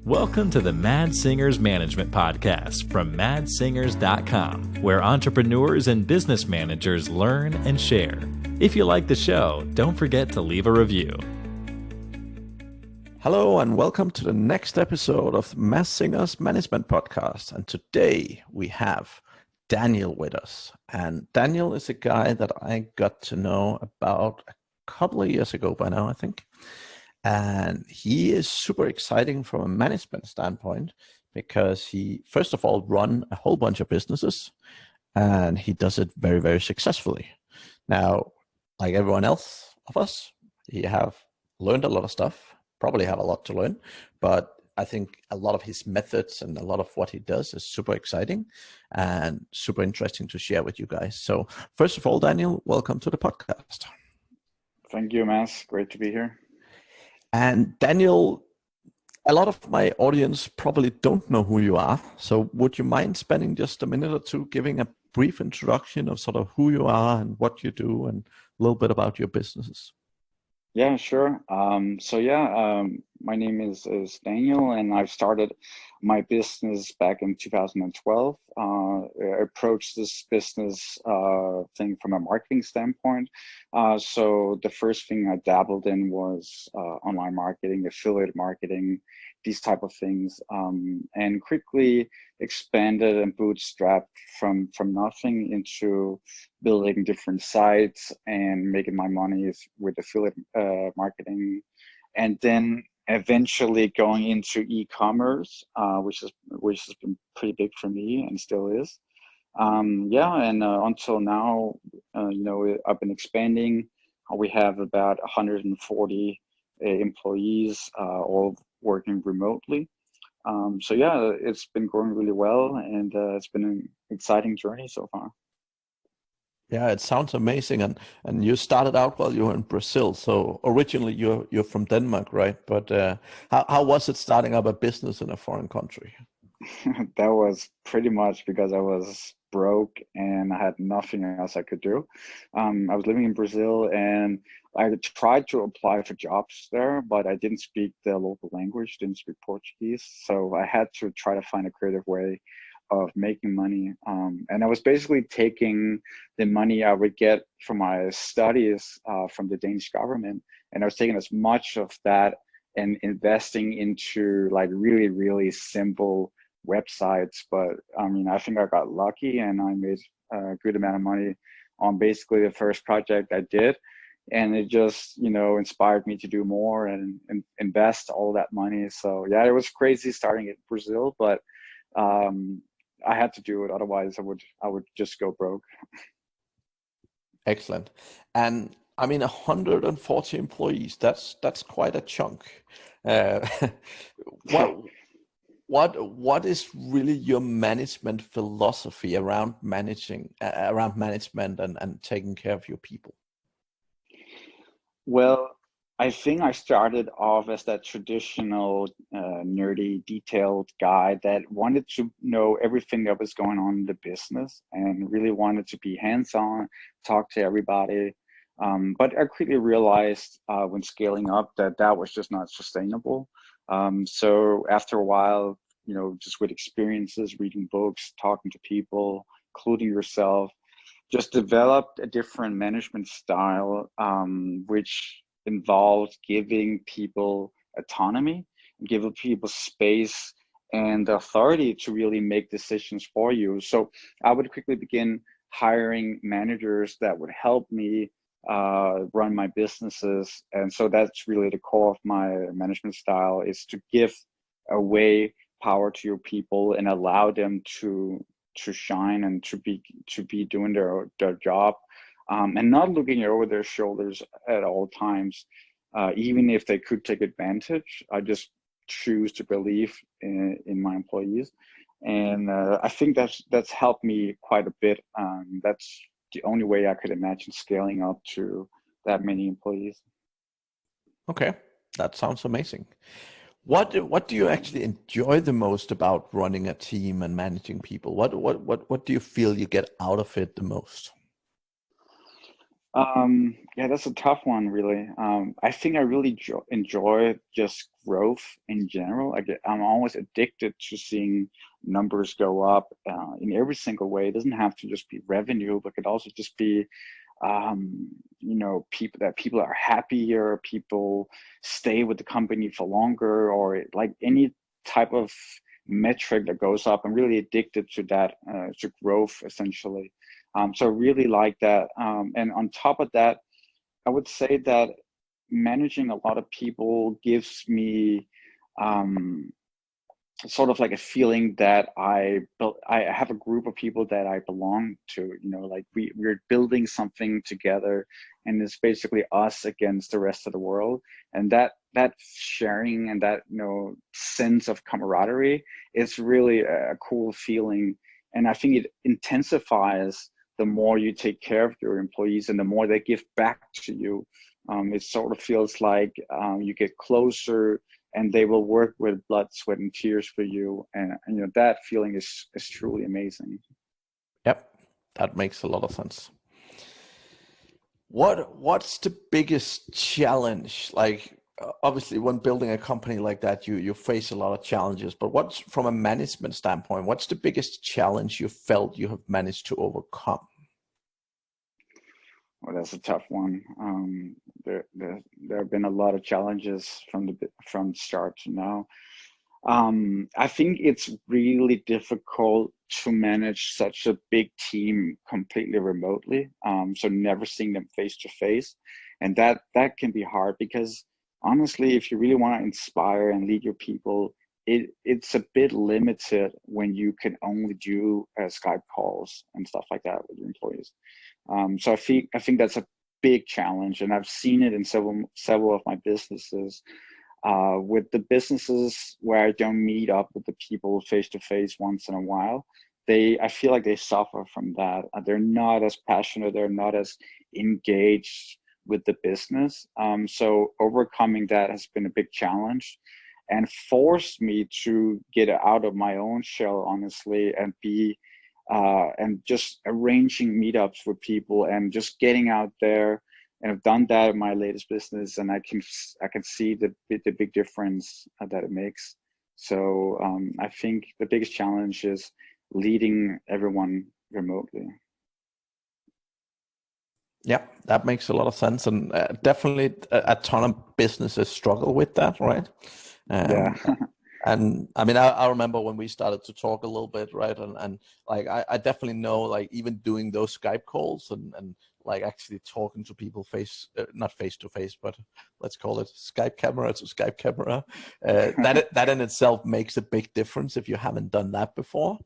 Welcome to the Mad Singers Management Podcast from madsingers.com, where entrepreneurs and business managers learn and share. If you like the show, don't forget to leave a review. Hello and welcome to the next episode of the Mad Singers Management Podcast. And today we have Daniel with us. And Daniel is a guy that I got to know about a couple of years ago by now, I think. And he is super exciting from a management standpoint because he, first of all, run a whole bunch of businesses and he does it very, very successfully. Now, like everyone else of us, he have learned a lot of stuff, probably have a lot to learn, but I think a lot of his methods and a lot of what he does is super exciting and super interesting to share with you guys. So first of all, Daniel, welcome to the podcast. Thank you, Mads. Great to be here. And Daniel, a lot of my audience probably don't know who you are. So would you mind spending just a minute or two giving a brief introduction of sort of who you are and what you do and a little bit about your businesses? Yeah, sure. My name is Daniel, and I've started my business back in 2012. I approached this business thing from a marketing standpoint. So the first thing I dabbled in was online marketing, affiliate marketing, these type of things, and quickly expanded and bootstrapped from nothing into building different sites and making my money with affiliate marketing, and then eventually going into e-commerce, which has been pretty big for me and still is. Until now, I've been expanding. We have about 140 employees, all working remotely. It's been going really well, and it's been an exciting journey so far. Yeah, it sounds amazing. And you started out while you were in Brazil. So originally you're from Denmark, right? But how was it starting up a business in a foreign country? That was pretty much because I was broke and I had nothing else I could do. I was living in Brazil and I tried to apply for jobs there, but I didn't speak the local language, didn't speak Portuguese. So I had to try to find a creative way of making money. And I was basically taking the money I would get from my studies from the Danish government. And I was taking as much of that and investing into like really, really simple websites. But I think I got lucky and I made a good amount of money on basically the first project I did. And it just, inspired me to do more and invest all that money. So yeah, it was crazy starting in Brazil, but I had to do it. Otherwise I would just go broke. Excellent. And 140 employees, that's quite a chunk. What is really your management philosophy around management and taking care of your people? Well, I think I started off as that traditional nerdy, detailed guy that wanted to know everything that was going on in the business and really wanted to be hands-on, talk to everybody. But I quickly realized when scaling up that was just not sustainable. So after a while, just with experiences, reading books, talking to people, including yourself, just developed a different management style, which involved giving people autonomy, giving people space and the authority to really make decisions for you. So I would quickly begin hiring managers that would help me run my businesses. And so that's really the core of my management style, is to give away power to your people and allow them to shine and to be doing their job, and not looking over their shoulders at all times, even if they could take advantage. I just choose to believe in my employees, and I think that's helped me quite a bit. That's the only way I could imagine scaling up to that many employees. Okay, that sounds amazing. What do you actually enjoy the most about running a team and managing people? What do you feel you get out of it the most? Yeah, that's a tough one, really. I think I really enjoy just growth in general. I'm always addicted to seeing numbers go up in every single way. It doesn't have to just be revenue, but it could also just be, people are happier, people stay with the company for longer, or like any type of metric that goes up. I'm really addicted to that, to growth essentially. So I really like that. And on top of that, I would say that managing a lot of people gives me um, sort of like a feeling that I have a group of people that I belong to. Like we're building something together, and it's basically us against the rest of the world. And that sharing and that sense of camaraderie is really a cool feeling. And I think it intensifies the more you take care of your employees and the more they give back to you. It sort of feels like you get closer, and they will work with blood, sweat, and tears for you. And that feeling is truly amazing. Yep, that makes a lot of sense. What's the biggest challenge? Like, obviously, when building a company like that, you face a lot of challenges. But what's, from a management standpoint, what's the biggest challenge you felt you have managed to overcome? Well, that's a tough one. There have been a lot of challenges from start to now. I think it's really difficult to manage such a big team completely remotely. So never seeing them face to face, and that can be hard because honestly, if you really want to inspire and lead your people, it's a bit limited when you can only do Skype calls and stuff like that with your employees. So I think that's a big challenge, and I've seen it in several of my businesses. With the businesses where I don't meet up with the people face to face once in a while, I feel like they suffer from that. They're not as passionate, they're not as engaged with the business. So overcoming that has been a big challenge, and forced me to get out of my own shell, honestly, and and just arranging meetups with people and just getting out there. And I've done that in my latest business, and I can see the big difference that it makes. So I think the biggest challenge is leading everyone remotely. Yeah, that makes a lot of sense, and definitely a ton of businesses struggle with that, right? Yeah. And I mean, I remember when we started to talk a little bit, right? And like, I definitely know, like, even doing those Skype calls and like actually talking to people not face to face, but let's call it Skype camera to Skype camera. That in itself makes a big difference if you haven't done that before.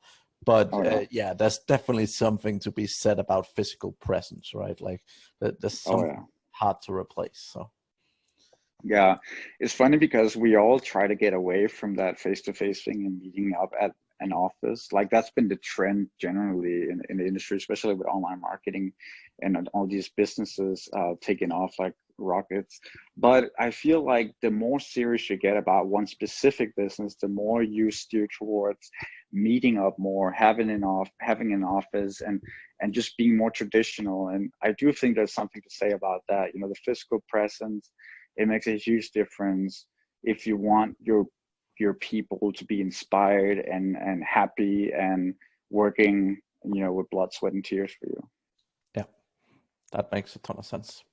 But Oh yeah. yeah, there's definitely something to be said about physical presence, right? Like there's Oh something yeah. hard to replace. So Yeah, it's funny because we all try to get away from that face-to-face thing and meeting up at an office. Like that's been the trend generally in the industry, especially with online marketing and all these businesses taking off like rockets. But I feel like the more serious you get about one specific business, the more you steer towards meeting up more, having an office, and just being more traditional. And I do think there's something to say about that. The physical presence, it makes a huge difference if you want your people to be inspired and happy and working, with blood, sweat, and tears for you. yeah, that makes a ton of sense.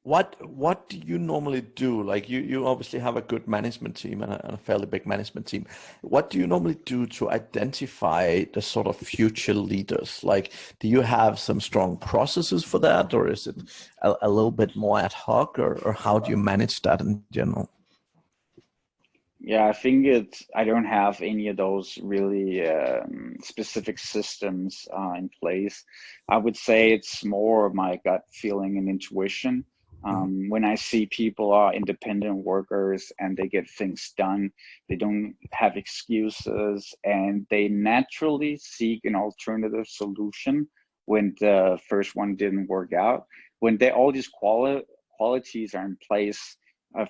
What do you normally do? Like you obviously have a good management team and a fairly big management team. What do you normally do to identify the sort of future leaders? Like, do you have some strong processes for that, or is it a little bit more ad hoc, or how do you manage that in general? Yeah, I think I don't have any of those really specific systems in place. I would say it's more of my gut feeling and intuition. When I see people are independent workers and they get things done, they don't have excuses, and they naturally seek an alternative solution when the first one didn't work out. When all these qualities are in place,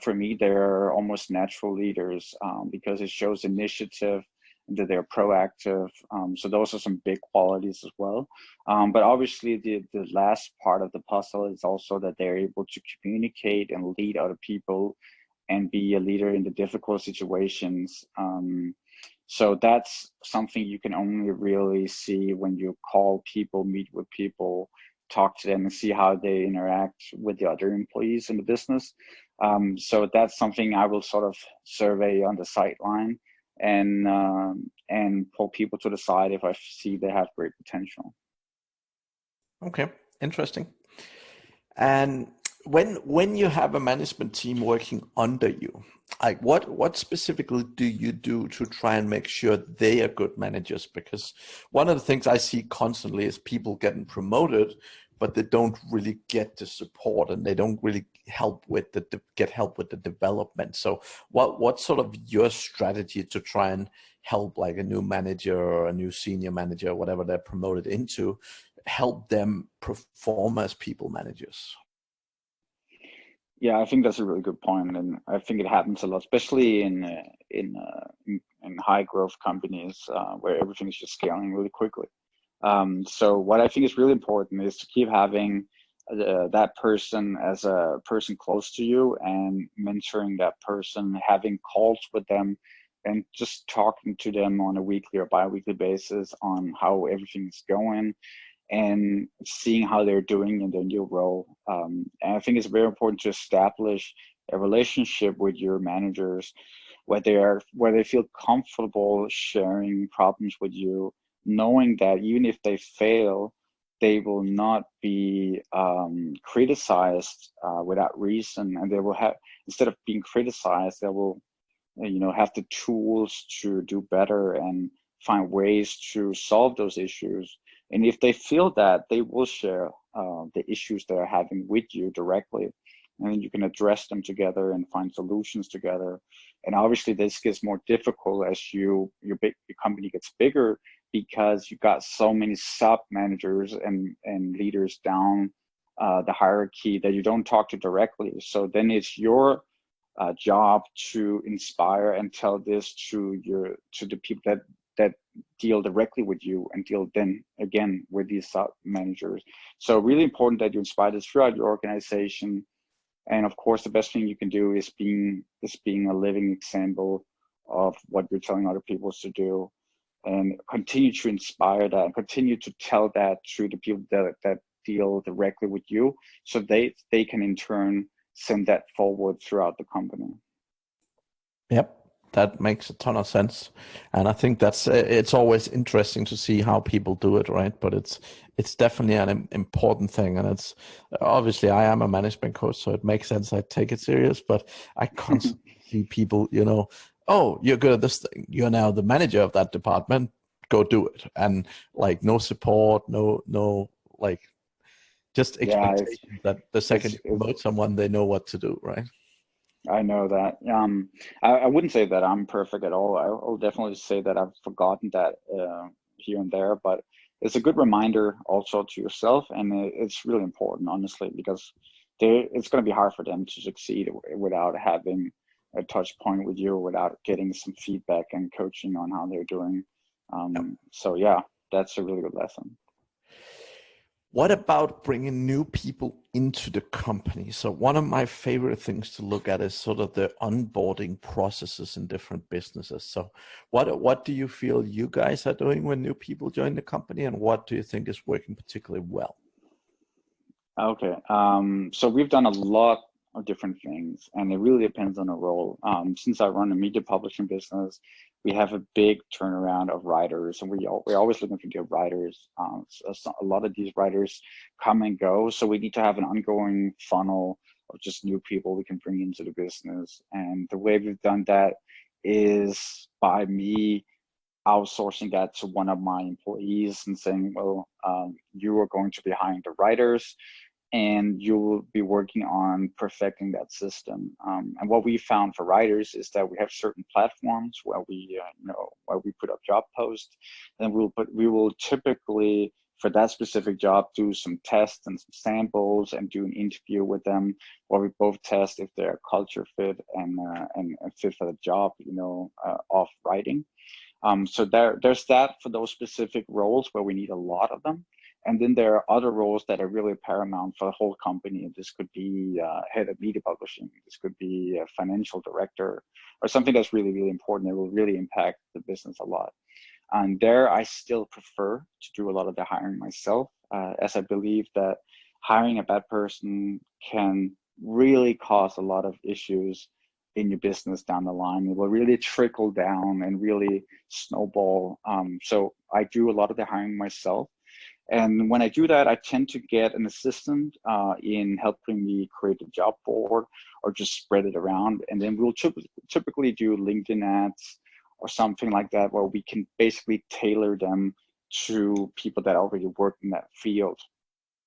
for me, they're almost natural leaders, because it shows initiative and that they're proactive. So those are some big qualities as well. But obviously the last part of the puzzle is also that they're able to communicate and lead other people and be a leader in the difficult situations. So that's something you can only really see when you call people, meet with people, talk to them, and see how they interact with the other employees in the business. So that's something I will sort of survey on the sideline and pull people to the side if I see they have great potential. Okay, interesting. And when you have a management team working under you, like what specifically do you do to try and make sure they are good managers? Because one of the things I see constantly is people getting promoted, but they don't really get the support and they don't really get help with the development. So what sort of your strategy to try and help like a new manager or a new senior manager, whatever they're promoted into, help them perform as people managers? Yeah, I think that's a really good point, and I think it happens a lot, especially in high growth companies where everything is just scaling really quickly. So what I think is really important is to keep having that person as a person close to you and mentoring that person, having calls with them, and just talking to them on a weekly or bi-weekly basis on how everything is going, and seeing how they're doing in their new role. And I think it's very important to establish a relationship with your managers where they feel comfortable sharing problems with you, knowing that even if they fail, they will not be criticized without reason, and they will have, instead of being criticized, they will have the tools to do better and find ways to solve those issues. And if they feel that, they will share the issues they're having with you directly, and then you can address them together and find solutions together. And obviously this gets more difficult as your company gets bigger, because you got so many sub managers and leaders down the hierarchy that you don't talk to directly. So then it's your job to inspire and tell this to the people that deal directly with you and deal then again with these sub managers. So really important that you inspire this throughout your organization. And of course, the best thing you can do is being a living example of what you're telling other people to do, and continue to inspire that and continue to tell that to the people that deal directly with you, so they can in turn send that forward throughout the company. Yep, that makes a ton of sense, and I think that's it's always interesting to see how people do it, right? But it's definitely an important thing, and it's obviously I am a management coach, so it makes sense I take it serious. But I constantly see people, oh, you're good at this thing, you're now the manager of that department, go do it, and like no support, no like just expectation that the second you promote someone, they know what to do, right? I know that. I wouldn't say that I'm perfect at all. I'll definitely say that I've forgotten that here and there, but it's a good reminder also to yourself, and it's really important, honestly, because it's going to be hard for them to succeed without having a touch point with you, without getting some feedback and coaching on how they're doing. So yeah, that's a really good lesson. What about bringing new people into the company? So one of my favorite things to look at is sort of the onboarding processes in different businesses. So what do you feel you guys are doing when new people join the company, and what do you think is working particularly well? Okay, so we've done a lot of different things, and it really depends on the role. Since I run a media publishing business, we have a big turnaround of writers, and we're always looking for new writers. So a lot of these writers come and go, so we need to have an ongoing funnel of just new people we can bring into the business. And the way we've done that is by me outsourcing that to one of my employees and saying, well, you are going to be hiring the writers, and you will be working on perfecting that system. And what we found for writers is that we have certain platforms where we put up job posts, and we will typically, for that specific job, do some tests and some samples and do an interview with them where we both test if they're culture fit and fit for the job, of writing. So there's that for those specific roles where we need a lot of them. And then there are other roles that are really paramount for the whole company. This could be head of media publishing. This could be a financial director, or something that's really, really important. It will really impact the business a lot. And there, I still prefer to do a lot of the hiring myself, as I believe that hiring a bad person can really cause a lot of issues in your business down the line. It will really trickle down and really snowball. So I do a lot of the hiring myself. And when I do that, I tend to get an assistant in helping me create a job board or just spread it around. And then we'll typically do LinkedIn ads or something like that, where we can basically tailor them to people that already work in that field.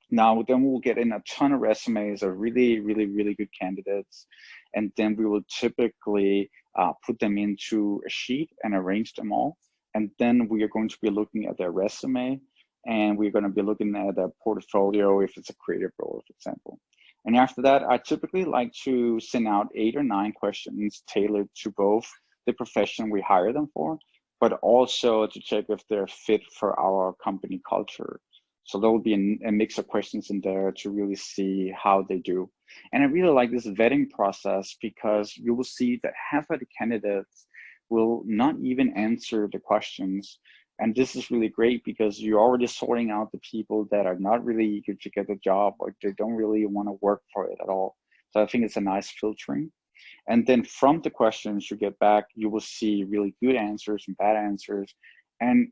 Now, then we'll get in a ton of resumes of really, really, really good candidates. And then we will typically put them into a sheet and arrange them all. And then we are going to be looking at their resume, and we're going to be looking at their portfolio if it's a creative role, for example. And after that, I typically like to send out 8 or 9 questions tailored to both the profession we hire them for, but also to check if they're fit for our company culture. So there will be a mix of questions in there to really see how they do. And I really like this vetting process, because you will see that half of the candidates will not even answer the questions. And this is really great, because you're already sorting out the people that are not really eager to get the job, or they don't really want to work for it at all. So I think it's a nice filtering. And then from the questions you get back, you will see really good answers and bad answers. And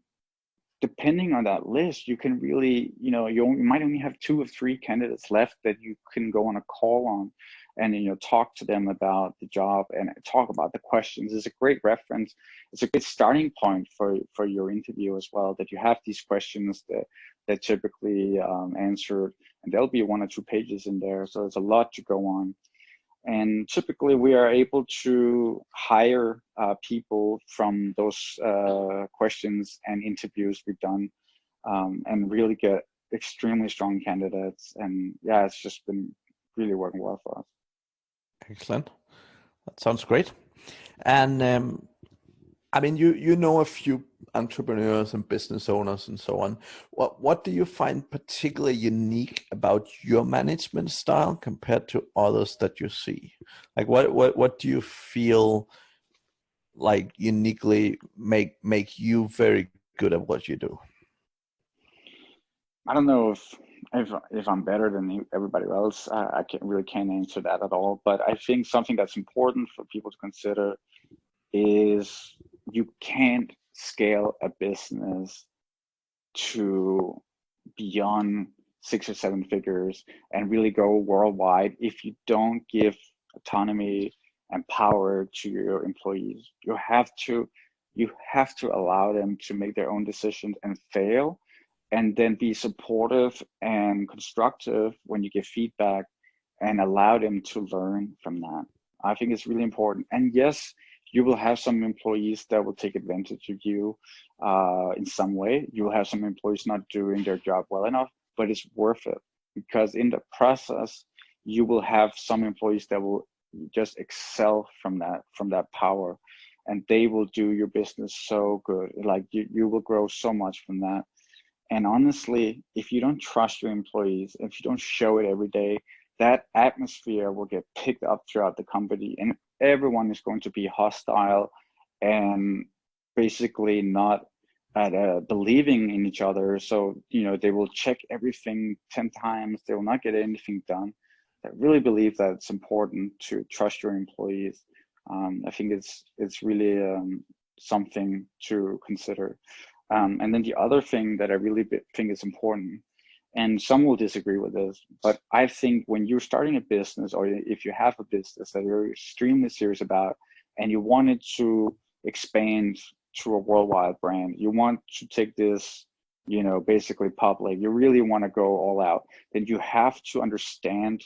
depending on that list, you can really, you might only have 2 or 3 candidates left that you can go on a call on and, talk to them about the job and talk about the questions. It's a great reference. It's a good starting point for your interview as well, that you have these questions that typically answered, and there'll be 1 or 2 pages in there. So there's a lot to go on. And typically we are able to hire people from those questions and interviews we've done, and really get extremely strong candidates. And yeah, it's just been really working well for us. Excellent. That sounds great. And I mean, you know a few entrepreneurs and business owners and so on. What do you find particularly unique about your management style compared to others that you see? Like what do you feel like uniquely make you very good at what you do? I don't know if I'm better than everybody else. I can't answer that at all. But I think something that's important for people to consider is you can't scale a business to beyond 6 or 7 figures and really go worldwide if you don't give autonomy and power to your employees. You have to allow them to make their own decisions and fail, and then be supportive and constructive when you give feedback, and allow them to learn from that. I think it's really important. And yes, you will have some employees that will take advantage of you in some way. You will have some employees not doing their job well enough, but it's worth it, because in the process, you will have some employees that will just excel from that power, and they will do your business so good. Like you will grow so much from that. And honestly, if you don't trust your employees, if you don't show it every day, that atmosphere will get picked up throughout the company, and everyone is going to be hostile and basically not believing in each other. So, they will check everything 10 times. They will not get anything done. I really believe that it's important to trust your employees. I think it's really something to consider. And then the other thing that I really think is important, and some will disagree with this, but I think when you're starting a business, or if you have a business that you're extremely serious about, and you wanted to expand to a worldwide brand, you want to take this, basically public, you really want to go all out, then you have to understand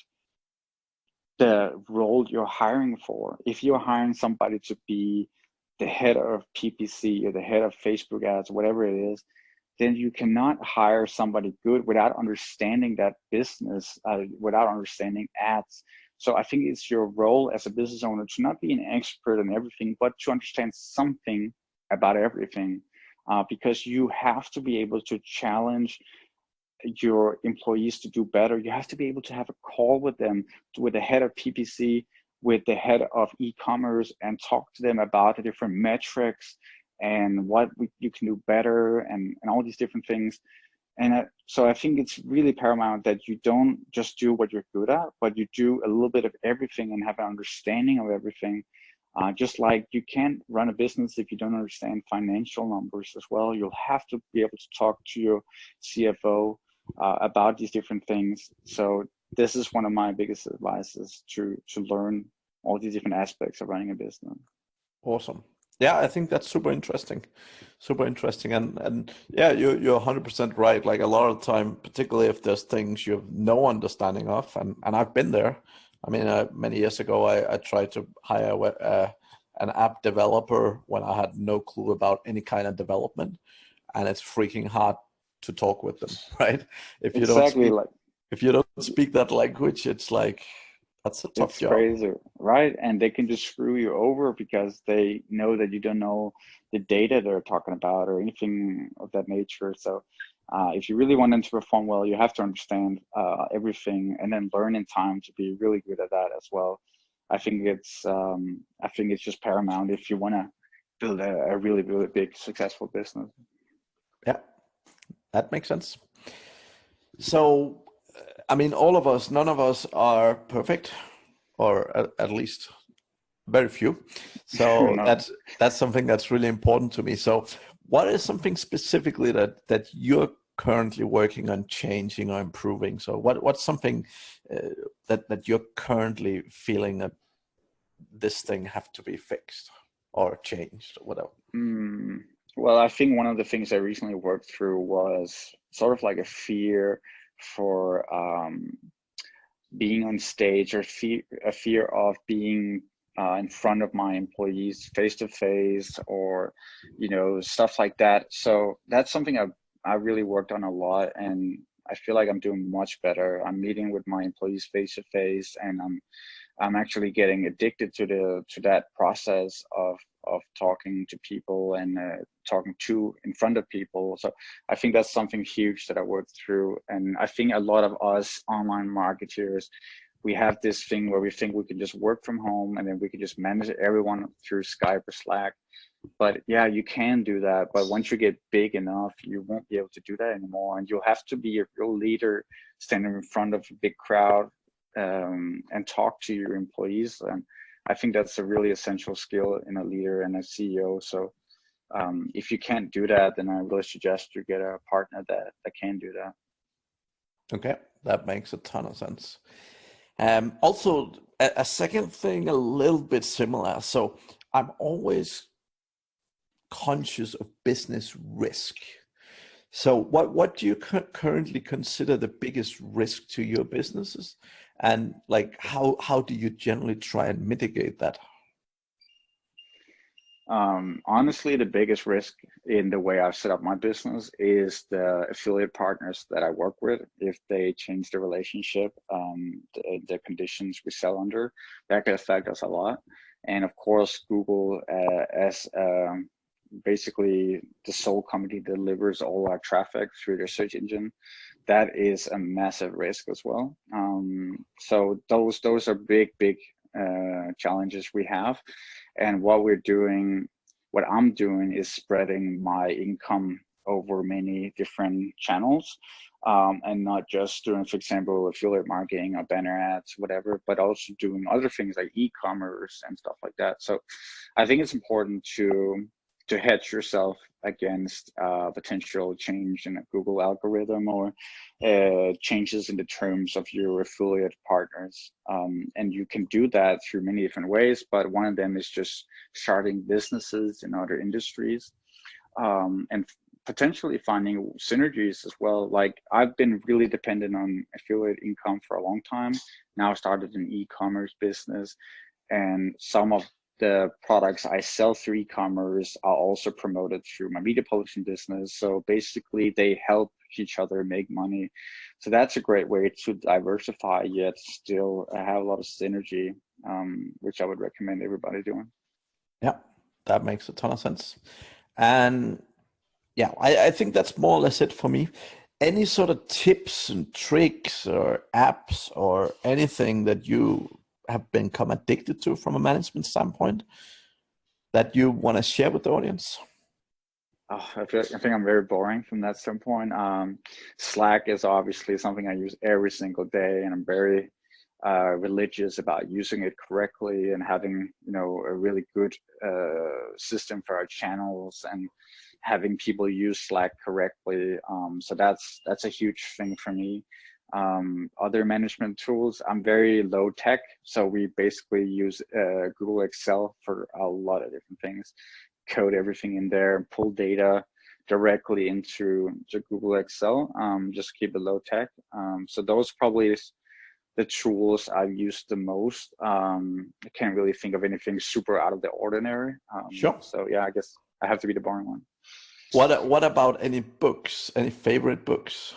the role you're hiring for. If you're hiring somebody to be the head of PPC or the head of Facebook ads, whatever it is, then you cannot hire somebody good without understanding that business, without understanding ads. So I think it's your role as a business owner to not be an expert in everything, but to understand something about everything, because you have to be able to challenge your employees to do better. You have to be able to have a call with them, with the head of PPC, with the head of e-commerce, and talk to them about the different metrics and what you can do better, and all these different things. And so I think it's really paramount that you don't just do what you're good at, but you do a little bit of everything and have an understanding of everything. Just like you can't run a business if you don't understand financial numbers as well. You'll have to be able to talk to your CFO about these different things. So this is one of my biggest advices, to learn all these different aspects of running a business. Awesome. Yeah, I think that's super interesting. And yeah, you're 100% right. Like a lot of the time, particularly if there's things you have no understanding of, and I've been there. I mean, many years ago, I tried to hire an app developer when I had no clue about any kind of development, and it's freaking hard to talk with them, right? If you don't speak that language, it's like, that's a tough job. It's crazy, right? And they can just screw you over because they know that you don't know the data they're talking about or anything of that nature. So if you really want them to perform well, you have to understand everything, and then learn in time to be really good at that as well. I think it's just paramount if you want to build a really, really big, successful business. Yeah, that makes sense. So, I mean, all of us, none of us are perfect, or at least very few. So No. that's something that's really important to me. So what is something specifically that you're currently working on changing or improving? So what's something that you're currently feeling that this thing have to be fixed or changed or whatever? Well, I think one of the things I recently worked through was sort of like a fear for being on stage, or a fear of being in front of my employees face to face, or stuff like that. So that's something I really worked on a lot, and I feel like I'm doing much better. I'm meeting with my employees face to face, and I'm actually getting addicted to that process of talking to people and talking in front of people. So I think that's something huge that I worked through. And I think a lot of us online marketers, we have this thing where we think we can just work from home and then we can just manage everyone through Skype or Slack. But yeah, you can do that. But once you get big enough, you won't be able to do that anymore. And you'll have to be a real leader, standing in front of a big crowd, and talk to your employees. And I think that's a really essential skill in a leader and a CEO. So if you can't do that, then I really suggest you get a partner that can do that. Okay, that makes a ton of sense. Also, a second thing, a little bit similar. So I'm always conscious of business risk. So what do you currently consider the biggest risk to your businesses? And like, how do you generally try and mitigate that? Honestly, the biggest risk in the way I've set up my business is the affiliate partners that I work with. If they change the relationship, the conditions we sell under, that could affect us a lot. And of course, Google, as basically the sole company that delivers all our traffic through their search engine, that is a massive risk as well. So those are big challenges we have. And what I'm doing is spreading my income over many different channels, and not just doing, for example, affiliate marketing or banner ads, whatever, but also doing other things like e-commerce and stuff like that. So I think it's important to hedge yourself against potential change in a Google algorithm, or changes in the terms of your affiliate partners. And you can do that through many different ways, but one of them is just starting businesses in other industries, and potentially finding synergies as well. Like, I've been really dependent on affiliate income for a long time. Now I started an e-commerce business, and some of the products I sell through e-commerce are also promoted through my media publishing business. So basically they help each other make money. So that's a great way to diversify, yet still have a lot of synergy, which I would recommend everybody doing. Yeah, that makes a ton of sense. And yeah, I think that's more or less it for me. Any sort of tips and tricks or apps or anything that you have become addicted to from a management standpoint that you want to share with the audience? Oh, I think I'm very boring from that standpoint. Slack is obviously something I use every single day, and I'm very religious about using it correctly and having, a really good system for our channels and having people use Slack correctly. So that's a huge thing for me. Other management tools, I'm very low tech, so we basically use Google Excel for a lot of different things. Code everything in there, pull data directly into Google Excel, just keep it low tech. So those probably is the tools I've used the most. I can't really think of anything super out of the ordinary. Sure. So yeah, I guess I have to be the boring one. What about any books, any favorite books?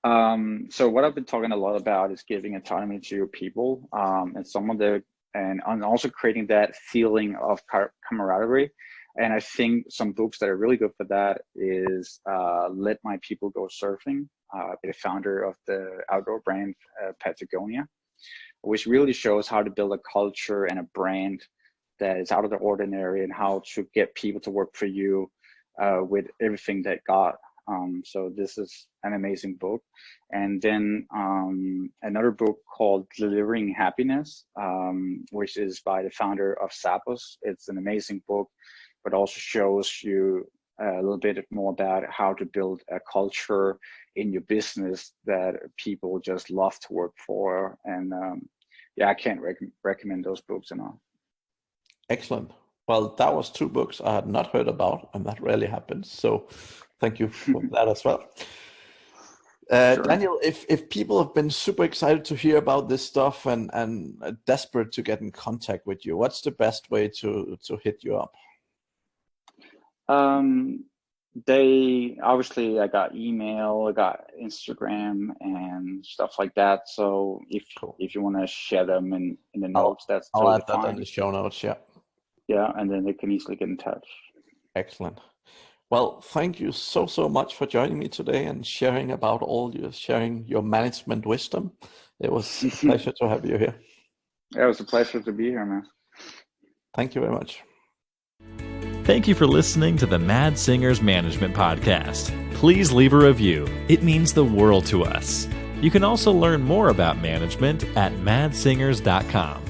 So what I've been talking a lot about is giving autonomy to your people, and also creating that feeling of camaraderie. And I think some books that are really good for that is Let My People Go Surfing, the founder of the outdoor brand Patagonia, which really shows how to build a culture and a brand that is out of the ordinary and how to get people to work for you with everything that got. So this is an amazing book. And then another book called Delivering Happiness, which is by the founder of Zappos. It's an amazing book, but also shows you a little bit more about how to build a culture in your business that people just love to work for. And I can't recommend those books enough. Excellent. Well, that was 2 books I had not heard about, and that rarely happens. So thank you for that as well. Sure. Daniel, if people have been super excited to hear about this stuff and desperate to get in contact with you, what's the best way to hit you up? They obviously, I got email, I got Instagram and stuff like that. So if you want to share them in the notes, that's totally I'll add that fine. in the show notes. Yeah, and then they can easily get in touch. Excellent. Well, thank you so much for joining me today and sharing your management wisdom. It was a pleasure to have you here. Yeah, it was a pleasure to be here, man. Thank you very much. Thank you for listening to the Mad Singers Management Podcast. Please leave a review. It means the world to us. You can also learn more about management at madsingers.com.